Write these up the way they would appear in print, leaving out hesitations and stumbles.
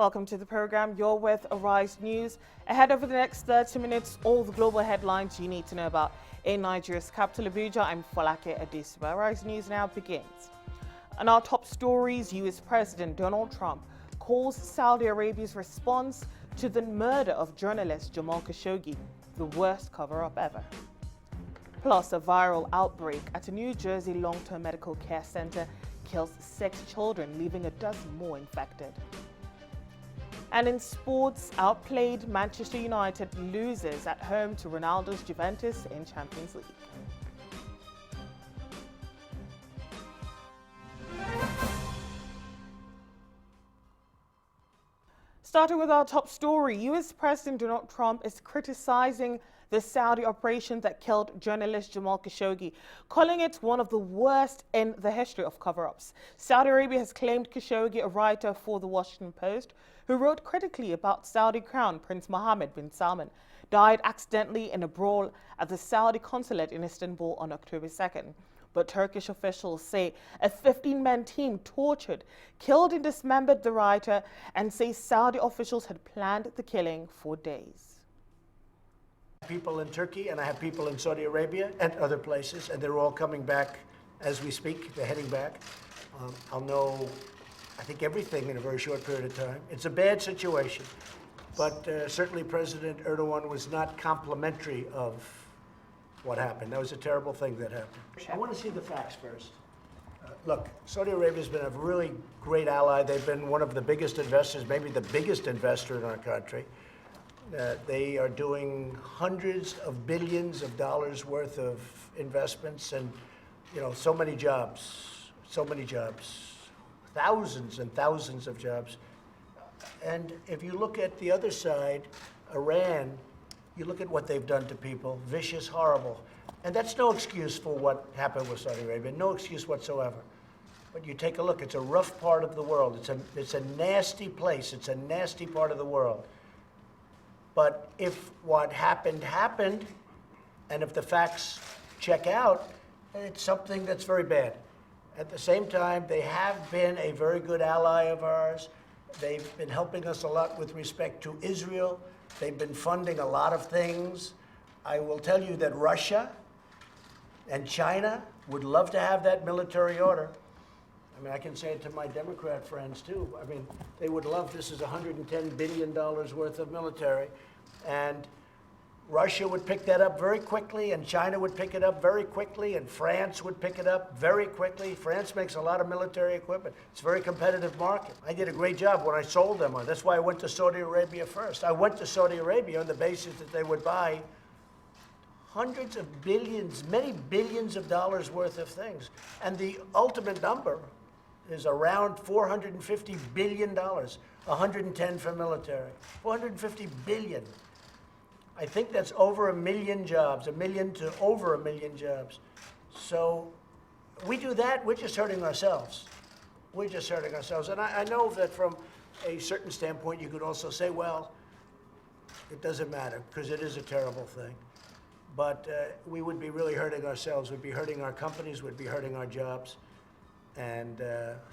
Welcome to the program. You're with Arise News. Ahead over the next 30 minutes, all the global headlines you need to know about in Nigeria's capital, Abuja. I'm Folake Adesugba. Arise News now begins. And our top stories: U.S. President Donald Trump calls Saudi Arabia's response to the murder of journalist Jamal Khashoggi the worst cover-up ever. Plus, a viral outbreak at a New Jersey long-term medical care center kills 6 children, leaving a dozen more infected. And in sports, outplayed Manchester United loses at home to Ronaldo's Juventus in Champions League. Starting with our top story, U.S. President Donald Trump is criticizing the Saudi operation that killed journalist Jamal Khashoggi, calling it one of the worst in the history of cover-ups. Saudi Arabia has claimed Khashoggi, a writer for The Washington Post, who wrote critically about Saudi Crown Prince Mohammed bin Salman, died accidentally in a brawl at the Saudi consulate in Istanbul on October 2nd. But Turkish officials say a 15-man team tortured, killed and dismembered the writer, and say Saudi officials had planned the killing for days. People in Turkey, and I have people in Saudi Arabia and other places, and they're all coming back as we speak. They're heading back. I'll know, I think, everything in a very short period of time. It's a bad situation, but certainly President Erdogan was not complimentary of what happened. That was a terrible thing that happened. I want to see the facts first. Look, Saudi Arabia has been a really great ally. They've been one of the biggest investors, maybe the biggest investor in our country. They are doing hundreds of billions of dollars worth of investments, and so many jobs, thousands and thousands of jobs. And if you look at the other side, Iran, you look at what they've done to people, vicious, horrible. And that's no excuse for what happened with Saudi Arabia, no excuse whatsoever. But you take a look, it's a rough part of the world. It's a nasty place, it's a nasty part of the world. But if what happened, and if the facts check out, it's something that's very bad. At the same time, they have been a very good ally of ours. They've been helping us a lot with respect to Israel. They've been funding a lot of things. I will tell you that Russia and China would love to have that military order. I mean, I can say it to my Democrat friends, too. I mean, they would love, this is $110 billion worth of military. And Russia would pick that up very quickly, and China would pick it up very quickly, and France would pick it up very quickly. France makes a lot of military equipment. It's a very competitive market. I did a great job when I sold them. That's why I went to Saudi Arabia first. I went to Saudi Arabia on the basis that they would buy hundreds of billions, many billions of dollars worth of things. And the ultimate number is around $450 billion, 110 for military, 450 billion. I think that's over 1 million jobs, 1 million to over 1 million jobs. So we do that, we're just hurting ourselves. We're just hurting ourselves. And I know that from a certain standpoint, you could also say, well, it doesn't matter, because it is a terrible thing. But we would be really hurting ourselves. We'd be hurting our companies, we'd be hurting our jobs. And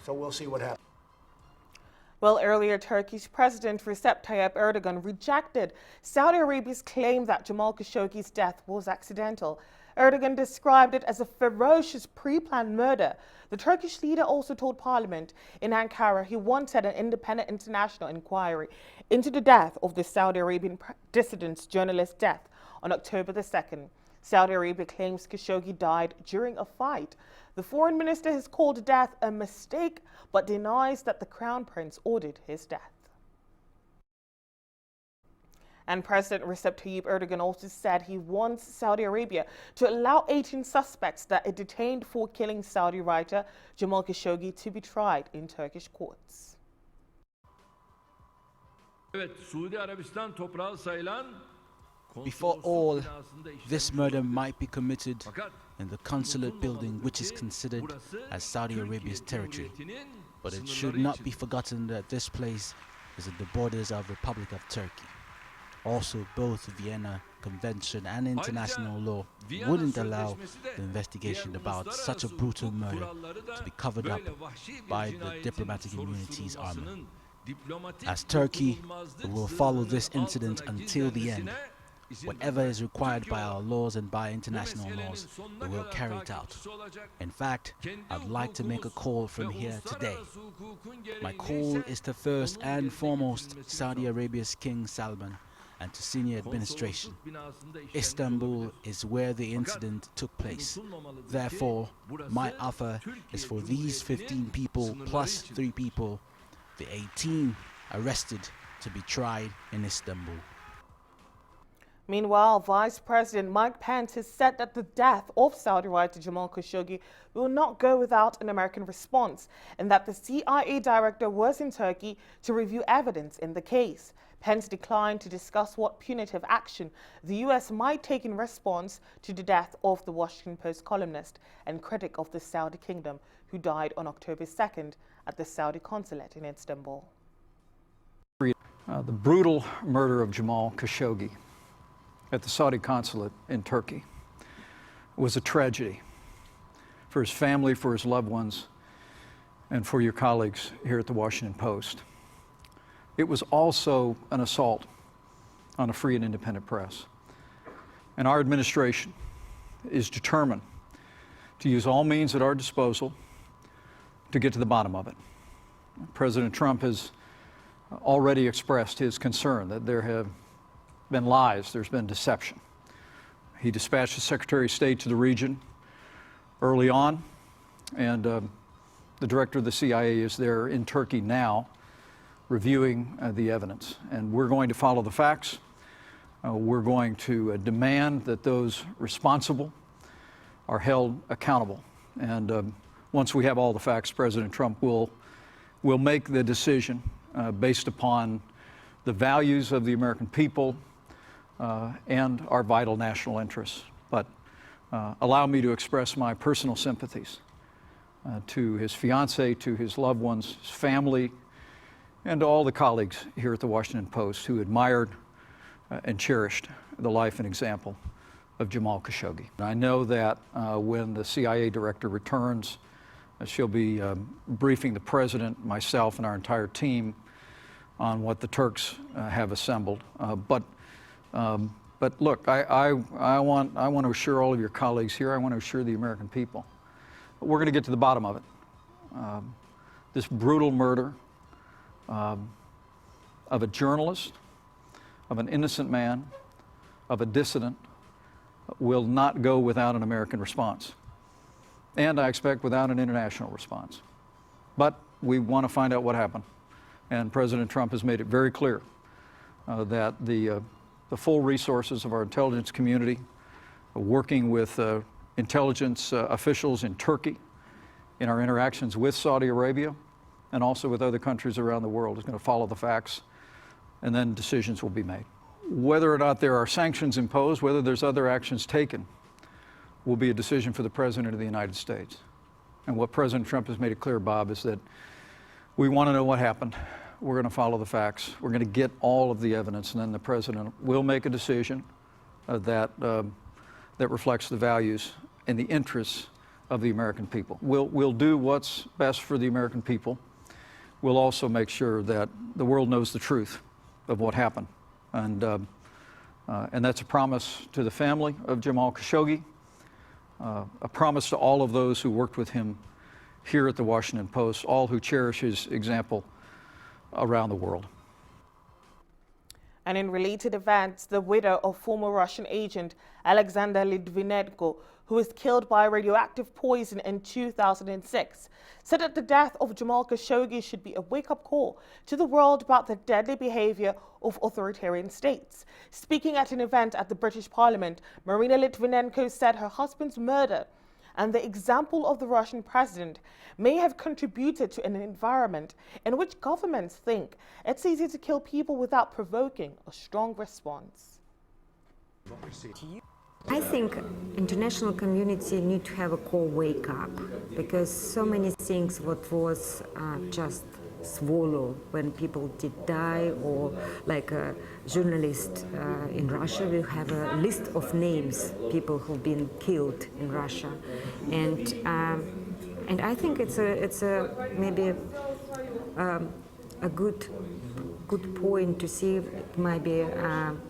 so we'll see what happens. Well, earlier, Turkey's President Recep Tayyip Erdogan rejected Saudi Arabia's claim that Jamal Khashoggi's death was accidental. Erdogan described it as a ferocious pre-planned murder. The Turkish leader also told Parliament in Ankara he wanted an independent international inquiry into the death of the Saudi Arabian dissident's journalist death on October the 2nd. Saudi Arabia claims Khashoggi died during a fight. The foreign minister has called death a mistake, but denies that the Crown Prince ordered his death. And President Recep Tayyip Erdogan also said he wants Saudi Arabia to allow 18 suspects that it detained for killing Saudi writer Jamal Khashoggi to be tried in Turkish courts. Before all, this murder might be committed in the consulate building, which is considered as Saudi Arabia's territory. But it should not be forgotten that this place is at the borders of the Republic of Turkey. Also, both Vienna Convention and international law wouldn't allow the investigation about such a brutal murder to be covered up by the diplomatic immunities armor. As Turkey, we will follow this incident until the end. Whatever is required by our laws and by international laws, we will carry it out. In fact, I'd like to make a call from here today. My call is to first and foremost Saudi Arabia's King Salman and to senior administration. Istanbul is where the incident took place. Therefore, my offer is for these 15 people plus 3 people, the 18 arrested, to be tried in Istanbul. Meanwhile, Vice President Mike Pence has said that the death of Saudi writer Jamal Khashoggi will not go without an American response, and that the CIA director was in Turkey to review evidence in the case. Pence declined to discuss what punitive action the U.S. might take in response to the death of the Washington Post columnist and critic of the Saudi kingdom, who died on October 2nd at the Saudi consulate in Istanbul. The brutal murder of Jamal Khashoggi at the Saudi consulate in Turkey was a tragedy for his family, for his loved ones, and for your colleagues here at the Washington Post. It was also an assault on a free and independent press. And our administration is determined to use all means at our disposal to get to the bottom of it. President Trump has already expressed his concern that there have been lies, there's been deception. He dispatched the Secretary of State to the region early on, and the director of the CIA is there in Turkey now reviewing the evidence. And we're going to follow the facts. We're going to demand that those responsible are held accountable. And once we have all the facts, President Trump will make the decision based upon the values of the American people and our vital national interests. But allow me to express my personal sympathies to his fiancée, to his loved ones, his family, and to all the colleagues here at the Washington Post who admired and cherished the life and example of Jamal Khashoggi. I know that when the CIA director returns, she'll be briefing the president, myself, and our entire team on what the Turks have assembled. But look, I want to assure all of your colleagues here, I want to assure the American people, we're going to get to the bottom of it. This brutal murder of a journalist, of an innocent man, of a dissident, will not go without an American response. And I expect without an international response. But we want to find out what happened. And President Trump has made it very clear that the full resources of our intelligence community, working with intelligence officials in Turkey, in our interactions with Saudi Arabia, and also with other countries around the world, is going to follow the facts, and then decisions will be made. Whether or not there are sanctions imposed, whether there's other actions taken, will be a decision for the President of the United States. And what President Trump has made it clear, Bob, is that we want to know what happened. We're going to follow the facts. We're going to get all of the evidence, and then the President will make a decision that reflects the values and the interests of the American people. We'll do what's best for the American people. We'll also make sure that the world knows the truth of what happened. And that's a promise to the family of Jamal Khashoggi, a promise to all of those who worked with him here at the Washington Post, all who cherish his example around the world. And in related events, the widow of former Russian agent Alexander Litvinenko, who was killed by radioactive poison in 2006, said that the death of Jamal Khashoggi should be a wake-up call to the world about the deadly behavior of authoritarian states. Speaking at an event at the British Parliament, Marina Litvinenko said her husband's murder and the example of the Russian president may have contributed to an environment in which governments think it's easy to kill people without provoking a strong response. I think international community need to have a call wake up, because so many things what was just swallow when people did die, or like a journalist in Russia will have a list of names, people who've been killed in Russia, and I think it's a maybe a good point to see if maybe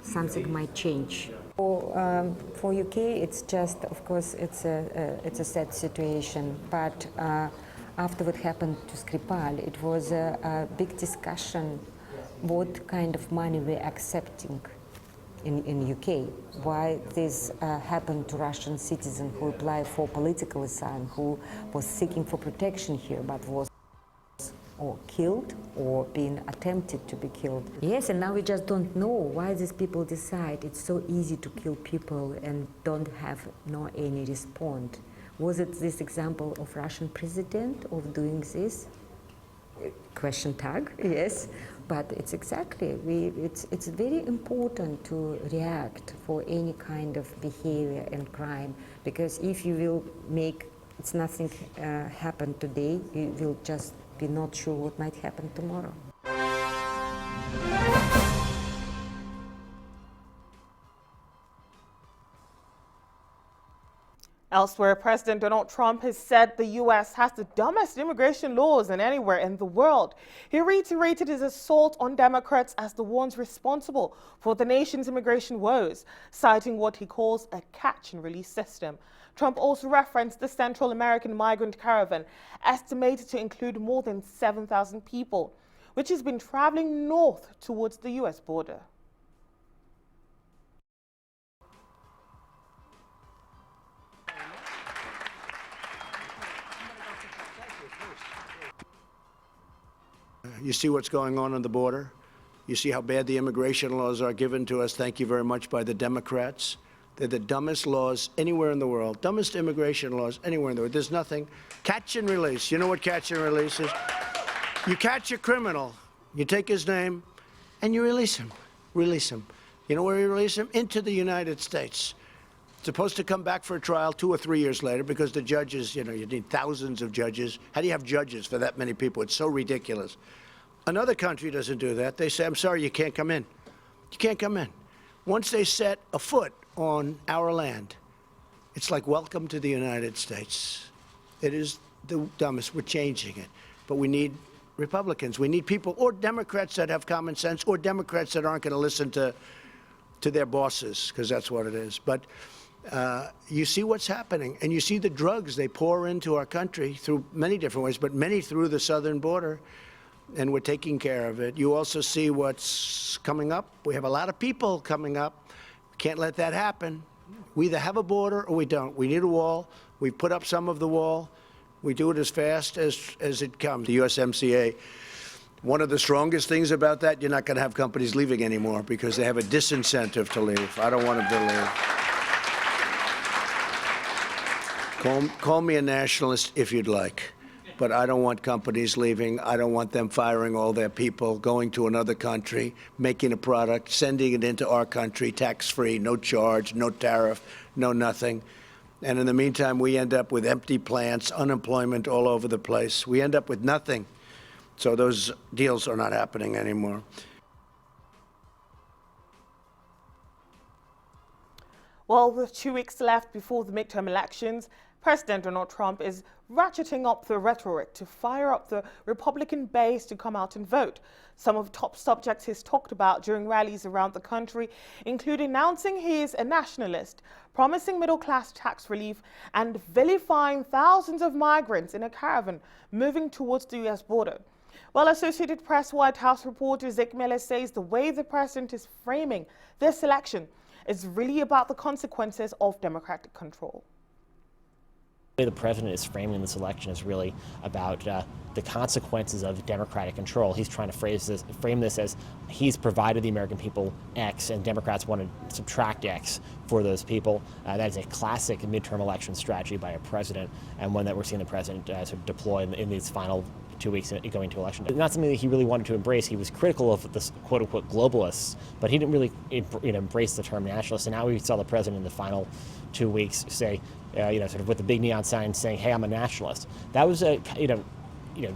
something might change. For UK, it's just, of course, it's a sad situation. But after what happened to Skripal, it was a big discussion what kind of money we're accepting in UK. Why this happened to Russian citizen who applied for political asylum, who was seeking for protection here, but was or killed or being attempted to be killed. Yes, and now we just don't know why these people decide it's so easy to kill people and don't have any response. Was it this example of Russian president of doing this? Question tag, yes, but it's exactly, it's very important to react for any kind of behavior and crime, because if you will make it's nothing happen today, you will just be not sure what might happen tomorrow. Elsewhere, President Donald Trump has said the U.S. has the dumbest immigration laws than anywhere in the world. He reiterated his assault on Democrats as the ones responsible for the nation's immigration woes, citing what he calls a catch-and-release system. Trump also referenced the Central American migrant caravan, estimated to include more than 7,000 people, which has been traveling north towards the U.S. border. You see what's going on the border. You see how bad the immigration laws are given to us, thank you very much, by the Democrats. They're the dumbest laws anywhere in the world, dumbest immigration laws anywhere in the world. There's nothing. Catch and release. You know what catch and release is? You catch a criminal, you take his name, and you release him. Release him. You know where you release him? Into the United States. Supposed to come back for a trial 2 or 3 years later because the judges, you need thousands of judges. How do you have judges for that many people? It's so ridiculous. Another country doesn't do that. They say, I'm sorry, you can't come in. You can't come in. Once they set a foot on our land, it's like, welcome to the United States. It is the dumbest. We're changing it. But we need Republicans. We need people, or Democrats that have common sense, or Democrats that aren't going to listen to their bosses, because that's what it is. But you see what's happening, and you see the drugs they pour into our country through many different ways, but many through the southern border, and we're taking care of it. You also see what's coming up. We have a lot of people coming up. We can't let that happen. We either have a border or we don't. We need a wall. We put up some of the wall. We do it as fast as it comes. The USMCA, one of the strongest things about that, you're not going to have companies leaving anymore because they have a disincentive to leave. I don't want them to leave. Call me a nationalist if you'd like, but I don't want companies leaving. I don't want them firing all their people, going to another country, making a product, sending it into our country, tax-free, no charge, no tariff, no nothing. And in the meantime, we end up with empty plants, unemployment all over the place. We end up with nothing. So those deals are not happening anymore. Well, with 2 weeks left before the midterm elections, President Donald Trump is ratcheting up the rhetoric to fire up the Republican base to come out and vote. Some of the top subjects he's talked about during rallies around the country include announcing he is a nationalist, promising middle-class tax relief, and vilifying thousands of migrants in a caravan moving towards the U.S. border. Well, Associated Press White House reporter Zeke Miller says the way the president is framing this election is really about the consequences of Democratic control. The way the president is framing this election is really about the consequences of Democratic control. He's trying to frame this as he's provided the American people X, and Democrats want to subtract X for those people. That is a classic midterm election strategy by a president, and one that we're seeing the president sort of deploy in these final 2 weeks going to election day. Not something that he really wanted to embrace. He was critical of the quote-unquote globalists, but he didn't really embrace the term nationalist. And now we saw the president in the final 2 weeks say, sort of with the big neon sign saying, hey, I'm a nationalist. That was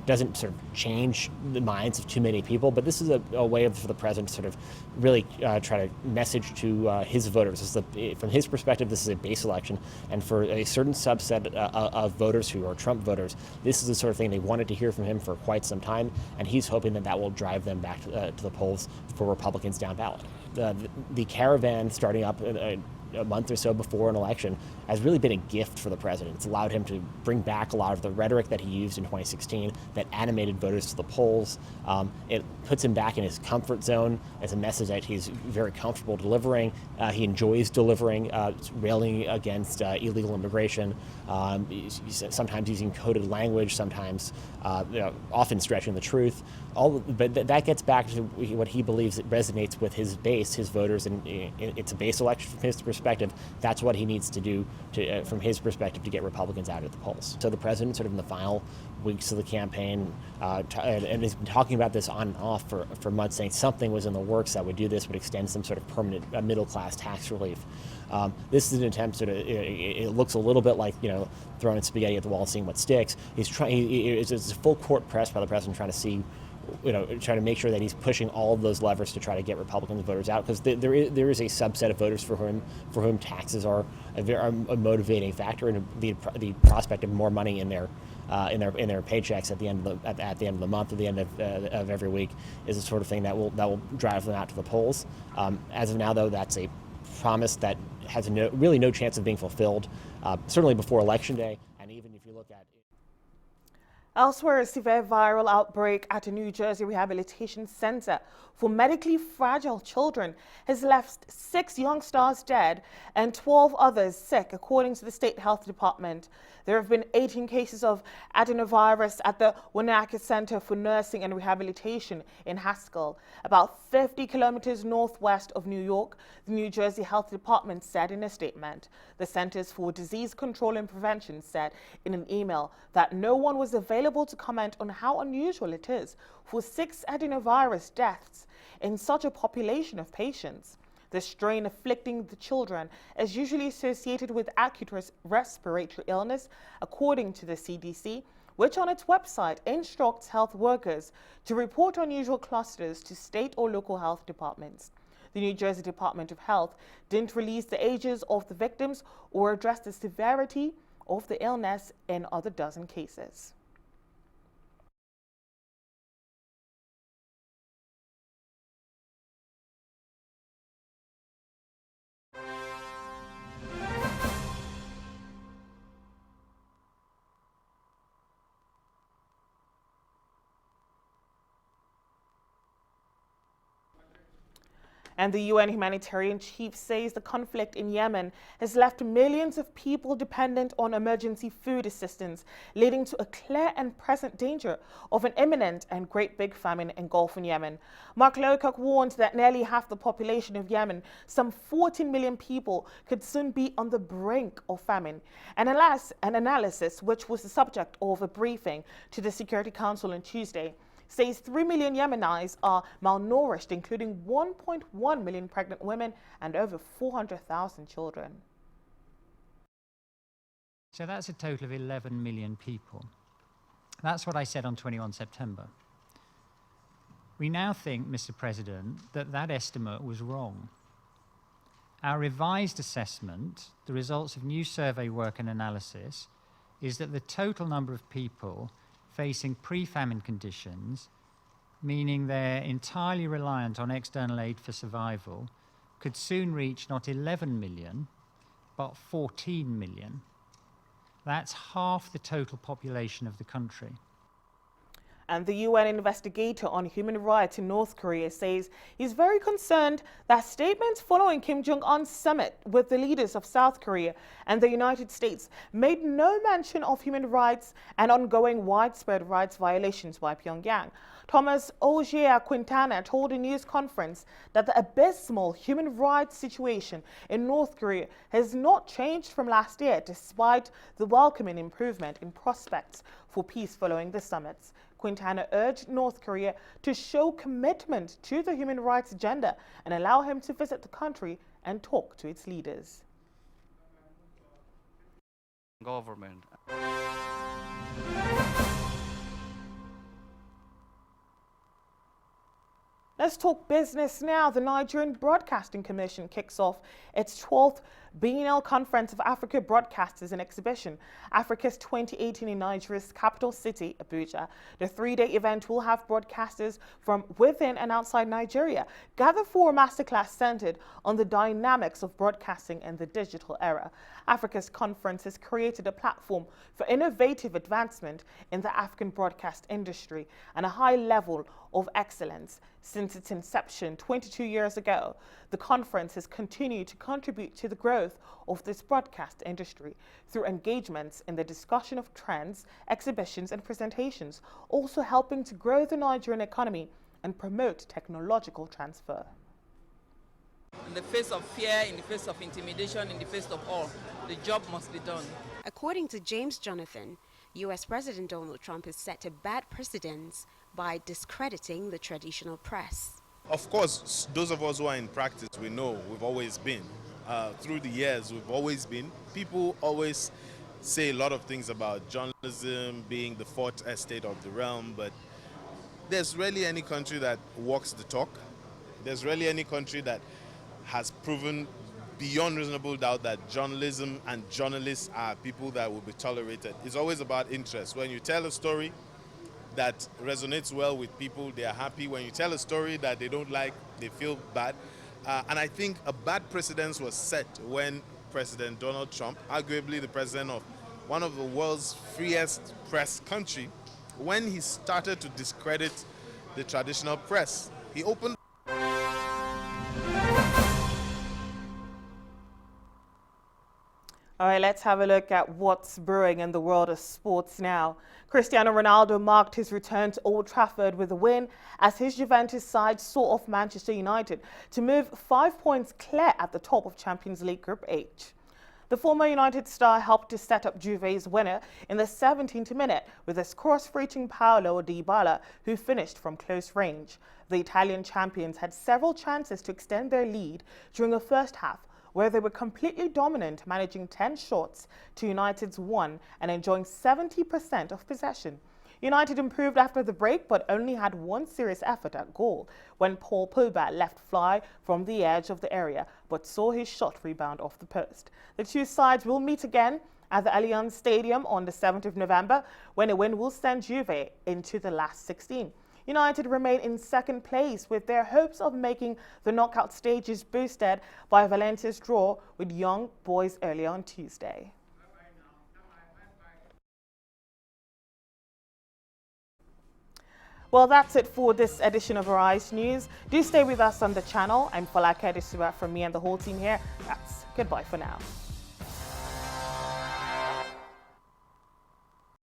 doesn't sort of change the minds of too many people, but this is a way for the president to sort of really try to message to his voters. From his perspective, this is a base election, and for a certain subset of voters who are Trump voters, this is the sort of thing they wanted to hear from him for quite some time, and he's hoping that will drive them back to the polls for Republicans down ballot. The caravan starting up a month or so before an election has really been a gift for the president. It's allowed him to bring back a lot of the rhetoric that he used in 2016 that animated voters to the polls. It puts him back in his comfort zone as a message that he's very comfortable delivering. He enjoys delivering, railing against illegal immigration, sometimes using coded language, sometimes often stretching the truth. But that gets back to what he believes it resonates with his base, his voters, and it's a base election from his perspective. That's what he needs to do from his perspective to get Republicans out of the polls. So the president, sort of in the final weeks of the campaign, and has been talking about this on and off for months, saying something was in the works that would do this, would extend some sort of permanent middle-class tax relief. This is an attempt it looks a little bit like, throwing spaghetti at the wall and seeing what sticks. It's a full court press by the president trying to see, trying to make sure that he's pushing all of those levers to try to get Republican voters out, because there is a subset of voters for whom taxes are a motivating factor, and the prospect of more money in their paychecks at the end of the month, at the end of every week, is the sort of thing that will drive them out to the polls. As of now, though, that's a promise that has really no chance of being fulfilled, certainly before Election Day, and even if you look at Elsewhere, a severe viral outbreak at a New Jersey rehabilitation center for medically fragile children has left 6 young stars dead and 12 others sick, according to the state health department. There have been 18 cases of adenovirus at the Winnetka Center for Nursing and Rehabilitation in Haskell, about 50 kilometers northwest of New York, the New Jersey Health Department said in a statement. The Centers for Disease Control and Prevention said in an email that no one was available to comment on how unusual it is for 6 adenovirus deaths in such a population of patients. The strain afflicting the children is usually associated with acute respiratory illness, according to the CDC, which on its website instructs health workers to report unusual clusters to state or local health departments. The New Jersey Department of Health didn't release the ages of the victims or address the severity of the illness in other dozen cases. And the UN humanitarian chief says the conflict in Yemen has left millions of people dependent on emergency food assistance, leading to a clear and present danger of an imminent and great big famine engulfing Yemen. Mark Lowcock warned that nearly half the population of Yemen, some 14 million people, could soon be on the brink of famine. An analysis, which was the subject of a briefing to the Security Council on Tuesday, says 3 million Yemenis are malnourished, including 1.1 million pregnant women and over 400,000 children. So that's a total of 11 million people. That's what I said on 21 September. We now think, Mr. President, that estimate was wrong. Our revised assessment, the results of new survey work and analysis, is that the total number of people facing pre-famine conditions, meaning they're entirely reliant on external aid for survival, could soon reach not 11 million, but 14 million. That's half the total population of the country. And the UN investigator on human rights in North Korea says he's very concerned that statements following Kim Jong-un's summit with the leaders of South Korea and the United States made no mention of human rights and ongoing widespread rights violations by Pyongyang. Thomas Ogier Quintana told a news conference that the abysmal human rights situation in North Korea has not changed from last year, despite the welcoming improvement in prospects for peace following the summits. Quintana urged North Korea to show commitment to the human rights agenda and allow him to visit the country and talk to its leaders. Government. Let's talk business now. The Nigerian Broadcasting Commission kicks off its 12th Biennial Conference of Africa Broadcasters and Exhibition, Africa's 2018 in Nigeria's capital city, Abuja. The three-day event will have broadcasters from within and outside Nigeria gather for a masterclass centered on the dynamics of broadcasting in the digital era. Africa's conference has created a platform for innovative advancement in the African broadcast industry and a high level of excellence. Since its inception 22 years ago, the conference has continued to contribute to the growth of this broadcast industry through engagements in the discussion of trends, exhibitions and presentations, also helping to grow the Nigerian economy and promote technological transfer. In the face of fear, in the face of intimidation, in the face of all, the job must be done. According to James Jonathan, U.S. President Donald Trump has set a bad precedent by discrediting the traditional press. Of course, those of us who are in practice, we know we've always been. Through the years, we've always been. People always say a lot of things about journalism being the fourth estate of the realm, but there's rarely any country that walks the talk. There's rarely any country that has proven beyond reasonable doubt that journalism and journalists are people that will be tolerated. It's always about interest. When you tell a story that resonates well with people, they are happy. When you tell a story that they don't like, they feel bad. And I think a bad precedent was set when President Donald Trump, arguably the president of one of the world's freest press country, when he started to discredit the traditional press, he opened. All right, let's have a look at what's brewing in the world of sports now. Cristiano Ronaldo marked his return to Old Trafford with a win as his Juventus side saw off Manchester United to move 5 points clear at the top of Champions League Group H. The former United star helped to set up Juve's winner in the 17th minute with his cross-reaching Paulo Dybala, who finished from close range. The Italian champions had several chances to extend their lead during the first half, where they were completely dominant, managing 10 shots to United's 1 and enjoying 70% of possession. United improved after the break, but only had one serious effort at goal when Paul Pogba left fly from the edge of the area, but saw his shot rebound off the post. The two sides will meet again at the Allianz Stadium on the 7th of November, when a win will send Juve into the last 16. United remain in second place with their hopes of making the knockout stages boosted by Valencia's draw with Young Boys earlier on Tuesday. Well, that's it for this edition of Arise News. Do stay with us on the channel. I'm Folake Adesugba from me and the whole team here. That's goodbye for now.